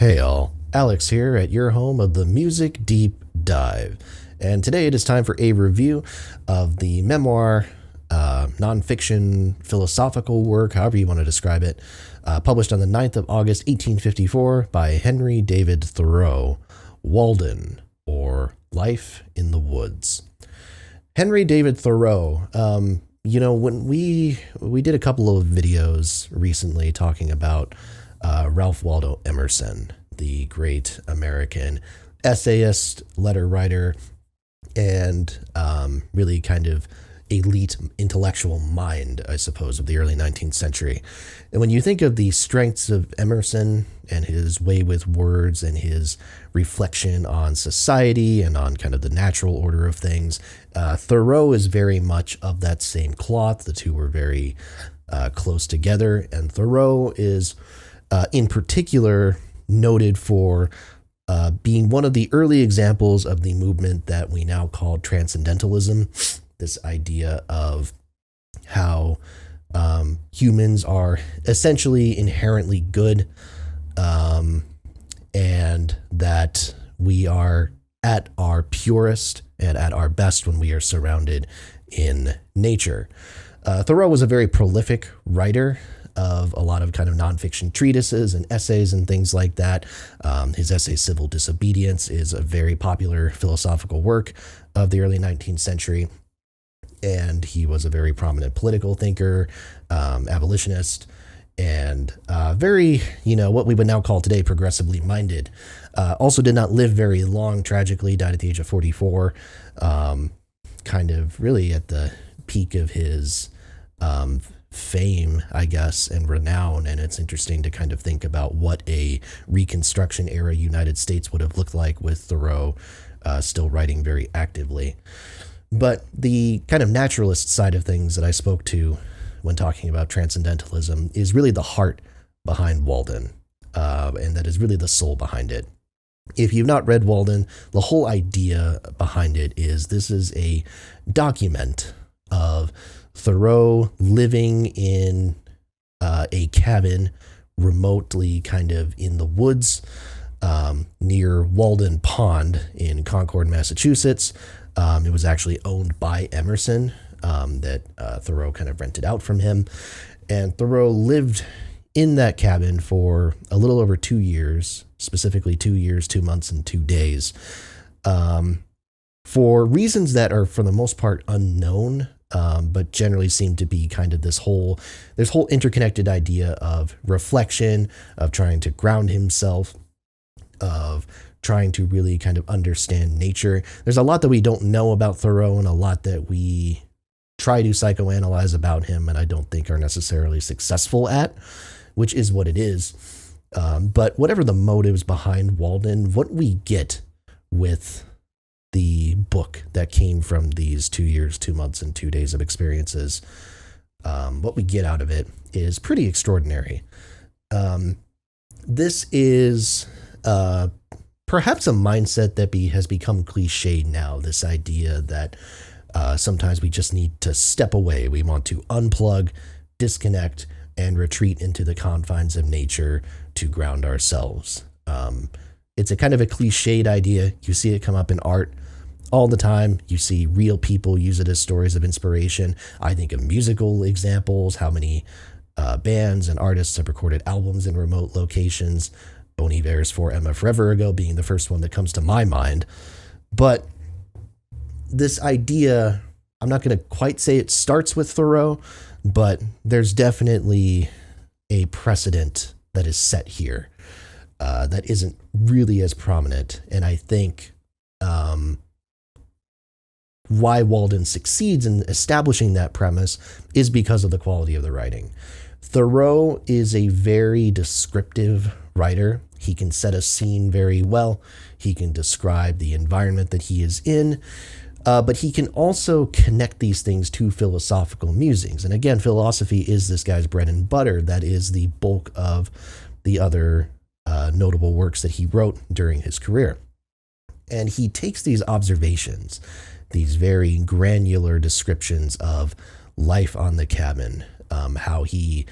Hey all, Alex here at your home of the Music Deep Dive. And today it is time for a review of the memoir, nonfiction, philosophical work, however you want to describe it, published on the 9th of August, 1854 by Henry David Thoreau, Walden, or Life in the Woods. Henry David Thoreau, when we did a couple of videos recently talking about Ralph Waldo Emerson, the great American essayist, letter writer, and really kind of elite intellectual mind, I suppose, of the early 19th century. And when you think of the strengths of Emerson and his way with words and his reflection on society and on kind of the natural order of things, Thoreau is very much of that same cloth. The two were very close together. And Thoreau is, in particular, noted for being one of the early examples of the movement that we now call transcendentalism. This idea of how humans are essentially inherently good, and that we are at our purest and at our best when we are surrounded in nature. Thoreau was a very prolific writer of a lot of kind of nonfiction treatises and essays and things like that. His essay Civil Disobedience is a very popular philosophical work of the early 19th century. And he was a very prominent political thinker, abolitionist, and very, what we would now call today progressively minded. Also did not live very long, tragically, died at the age of 44, kind of really at the peak of his fame, I guess, and renown. And it's interesting to kind of think about what a Reconstruction era United States would have looked like with Thoreau still writing very actively. But the kind of naturalist side of things that I spoke to when talking about transcendentalism is really the heart behind Walden, and that is really the soul behind it. If you've not read Walden, the whole idea behind it is this is a document of Thoreau living in a cabin remotely kind of in the woods near Walden Pond in Concord, Massachusetts. It was actually owned by Emerson, that Thoreau kind of rented out from him. And Thoreau lived in that cabin for a little over 2 years, specifically 2 years, 2 months, and 2 days, for reasons that are, for the most part, unknown, but generally seem to be kind of this whole interconnected idea of reflection, of trying to ground himself, of trying to really kind of understand nature. There's a lot that we don't know about Thoreau and a lot that we try to psychoanalyze about him and I don't think are necessarily successful at, which is what it is. But whatever the motives behind Walden, what we get with the book that came from these 2 years, 2 months, and 2 days of experiences, what we get out of it is pretty extraordinary. This is perhaps a mindset that has become cliched now, this idea that sometimes we just need to step away. We want to unplug, disconnect, and retreat into the confines of nature to ground ourselves. It's a kind of a cliched idea. You see it come up in art all the time. You see real people use it as stories of inspiration. I think of musical examples, how many bands and artists have recorded albums in remote locations. Bon Iver's For Emma Forever Ago being the first one that comes to my mind. But this idea, I'm not going to quite say it starts with Thoreau, but there's definitely a precedent that is set here that isn't really as prominent. And I think why Walden succeeds in establishing that premise is because of the quality of the writing. Thoreau is a very descriptive writer. He can set a scene very well. He can describe the environment that he is in, but he can also connect these things to philosophical musings. And again, philosophy is this guy's bread and butter. That is the bulk of the other notable works that he wrote during his career. And he takes these observations, these very granular descriptions of life on the cabin, how he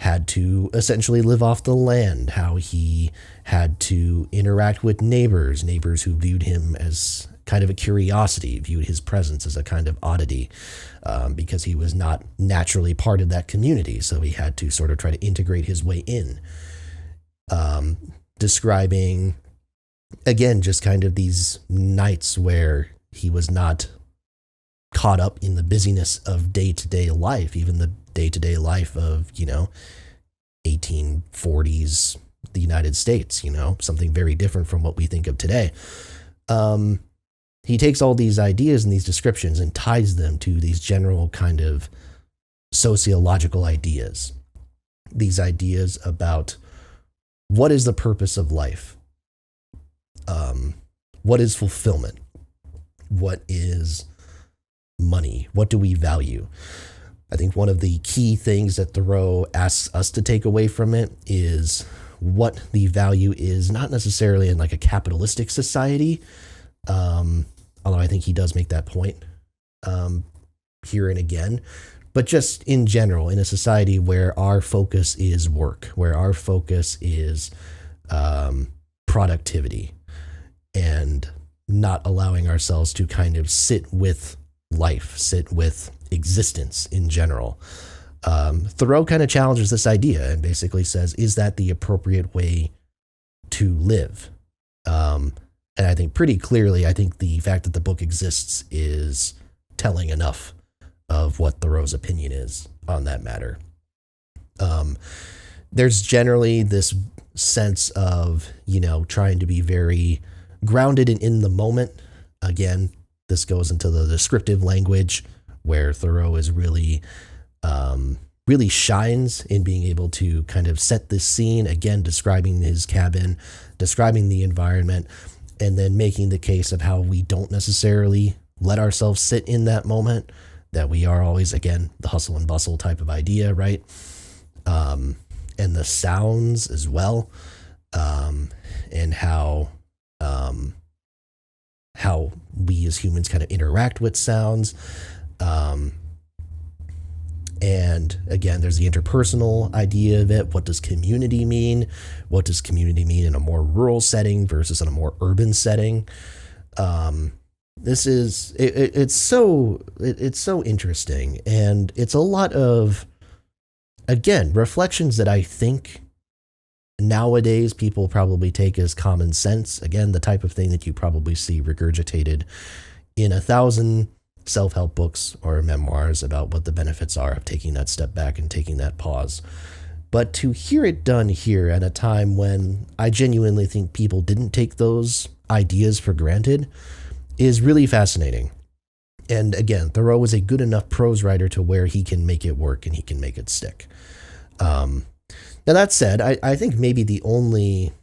had to essentially live off the land, how he had to interact with neighbors who viewed him as kind of a curiosity, viewed his presence as a kind of oddity, because he was not naturally part of that community. So he had to sort of try to integrate his way in. Describing, again, just kind of these nights where he was not caught up in the busyness of day-to-day life, even the day-to-day life of, 1840s, the United States, something very different from what we think of today. He takes all these ideas and these descriptions and ties them to these general kind of sociological ideas. These ideas about what is the purpose of life? What is fulfillment? What is money? What do we value? I think one of the key things that Thoreau asks us to take away from it is what the value is, not necessarily in like a capitalistic society, although I think he does make that point here and again, but just in general, in a society where our focus is work, where our focus is productivity, and not allowing ourselves to kind of sit with life, sit with existence in general. Thoreau kind of challenges this idea and basically says, is that the appropriate way to live? And I think pretty clearly, I think the fact that the book exists is telling enough of what Thoreau's opinion is on that matter. There's generally this sense of, trying to be very grounded and in the moment. Again, this goes into the descriptive language where Thoreau is really shines in being able to kind of set this scene, again, describing his cabin, describing the environment, and then making the case of how we don't necessarily let ourselves sit in that moment, that we are always, again, the hustle and bustle type of idea, right? And the sounds as well, and how we as humans kind of interact with sounds. And again, there's the interpersonal idea of it. What does community mean? What does community mean in a more rural setting versus in a more urban setting? This is, it's so interesting. And it's a lot of, again, reflections that I think nowadays people probably take as common sense. Again, the type of thing that you probably see regurgitated in 1,000 self-help books or memoirs about what the benefits are of taking that step back and taking that pause. But to hear it done here at a time when I genuinely think people didn't take those ideas for granted is really fascinating. And again, Thoreau is a good enough prose writer to where he can make it work and he can make it stick. Now that said, I think maybe the only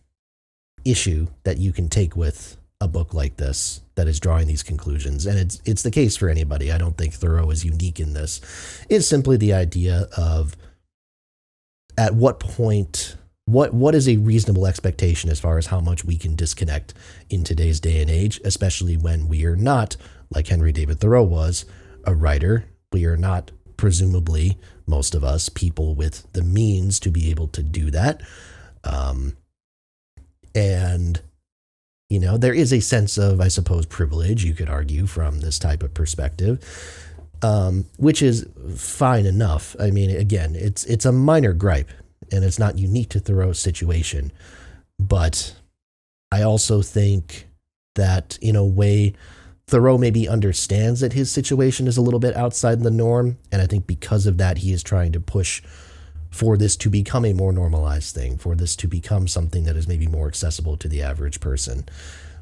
issue that you can take with a book like this that is drawing these conclusions, and it's the case for anybody, I don't think Thoreau is unique in this, is simply the idea of at what point, what is a reasonable expectation as far as how much we can disconnect in today's day and age, especially when we are not, like Henry David Thoreau was, a writer. We are not, presumably, most of us, people with the means to be able to do that. And there is a sense of, I suppose, privilege, you could argue, from this type of perspective, which is fine enough. I mean, again, it's a minor gripe, and it's not unique to Thoreau's situation. But I also think that, in a way, Thoreau maybe understands that his situation is a little bit outside the norm, and I think because of that, he is trying to push for this to become a more normalized thing, for this to become something that is maybe more accessible to the average person.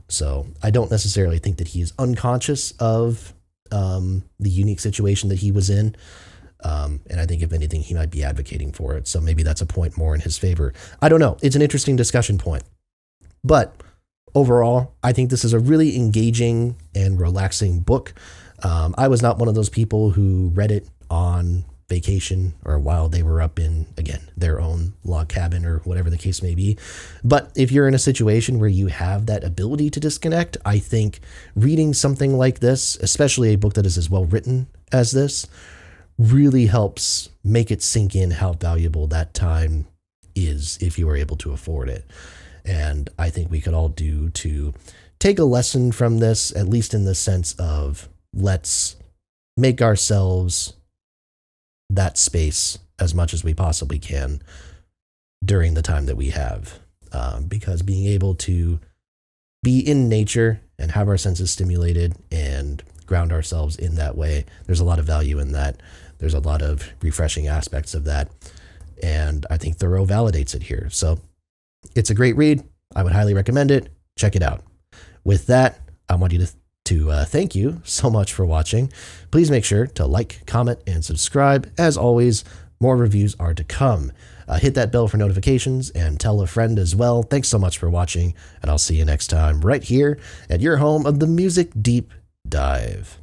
So I don't necessarily think that he is unconscious of the unique situation that he was in. And I think, if anything, he might be advocating for it. So maybe that's a point more in his favor. I don't know. It's an interesting discussion point. But overall, I think this is a really engaging and relaxing book. I was not one of those people who read it on vacation or while they were up in, again, their own log cabin or whatever the case may be. But if you're in a situation where you have that ability to disconnect, I think reading something like this, especially a book that is as well written as this, really helps make it sink in how valuable that time is if you are able to afford it. And I think we could all do to take a lesson from this, at least in the sense of let's make ourselves that space as much as we possibly can during the time that we have. Because being able to be in nature and have our senses stimulated and ground ourselves in that way, there's a lot of value in that. There's a lot of refreshing aspects of that. And I think Thoreau validates it here. So it's a great read. I would highly recommend it. Check it out. With that, I want you to thank you so much for watching. Please make sure to like, comment, and subscribe. As always, more reviews are to come. Hit that bell for notifications and tell a friend as well. Thanks so much for watching, and I'll see you next time right here at your home of the Music Deep Dive.